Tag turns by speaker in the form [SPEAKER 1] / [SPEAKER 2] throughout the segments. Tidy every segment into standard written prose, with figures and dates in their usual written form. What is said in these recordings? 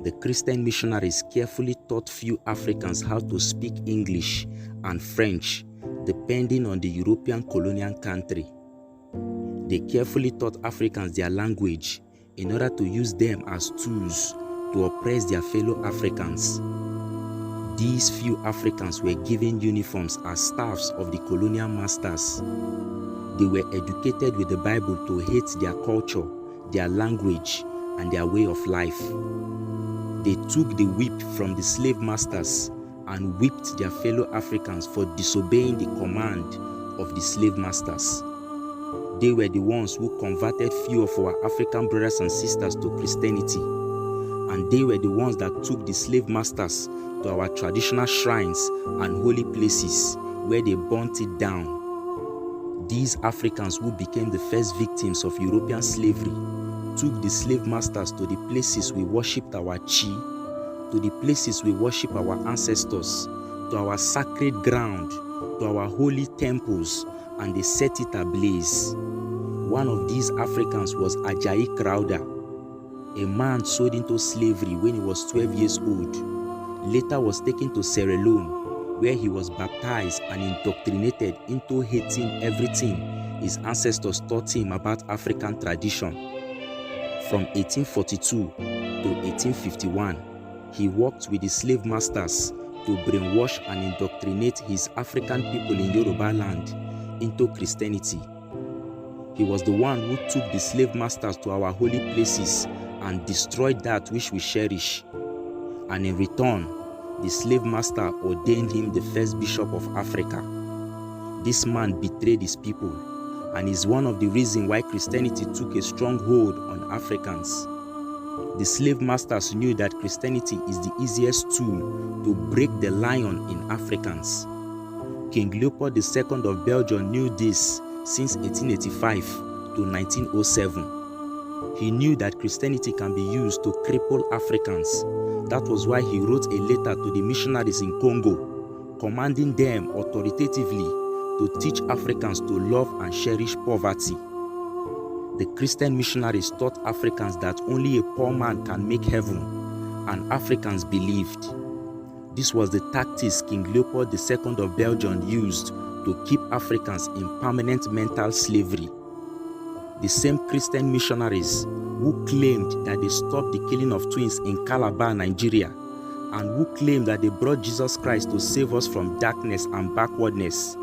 [SPEAKER 1] The Christian missionaries carefully taught few Africans how to speak English and French, depending on the European colonial country. They carefully taught Africans their language in order to use them as tools to oppress their fellow Africans. These few Africans were given uniforms as staffs of the colonial masters. They were educated with the Bible to hate their culture, their language, and their way of life. They took the whip from the slave masters and whipped their fellow Africans for disobeying the command of the slave masters. They were the ones who converted few of our African brothers and sisters to Christianity, and they were the ones that took the slave masters to our traditional shrines and holy places where they burnt it down. These Africans who became the first victims of European slavery took the slave masters to the places we worshipped our chi, to the places we worship our ancestors, to our sacred ground, to our holy temples, and they set it ablaze. One of these Africans was Ajayi Crowther, a man sold into slavery when he was 12 years old. Later was taken to Sierra Leone, where he was baptized and indoctrinated into hating everything his ancestors taught him about African tradition. From 1842 to 1851, he worked with the slave masters to brainwash and indoctrinate his African people in Yoruba land into Christianity. He was the one who took the slave masters to our holy places and destroyed that which we cherish. And in return, the slave master ordained him the first bishop of Africa. This man betrayed his people and is one of the reasons why Christianity took a strong hold on Africans. The slave masters knew that Christianity is the easiest tool to break the lion in Africans. King Leopold II of Belgium knew this since 1885 to 1907. He knew that Christianity can be used to cripple Africans. That was why he wrote a letter to the missionaries in Congo, commanding them authoritatively to teach Africans to love and cherish poverty. The Christian missionaries taught Africans that only a poor man can make heaven, and Africans believed. This was the tactics King Leopold II of Belgium used to keep Africans in permanent mental slavery. The same Christian missionaries who claimed that they stopped the killing of twins in Calabar, Nigeria, and who claimed that they brought Jesus Christ to save us from darkness and backwardness,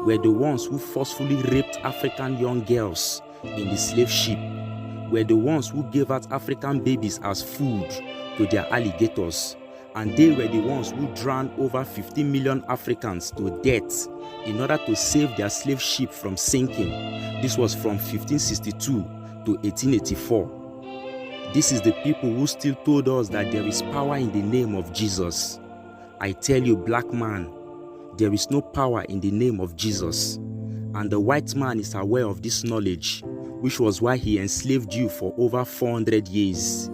[SPEAKER 1] were the ones who forcefully raped African young girls in the slave ship, were the ones who gave out African babies as food to their alligators, and they were the ones who drowned over 15 million Africans to death in order to save their slave ship from sinking. This was from 1562 to 1884. This is the people who still told us that there is power in the name of Jesus. I tell you, black man, there is no power in the name of Jesus. And the white man is aware of this knowledge, which was why he enslaved you for over 400 years.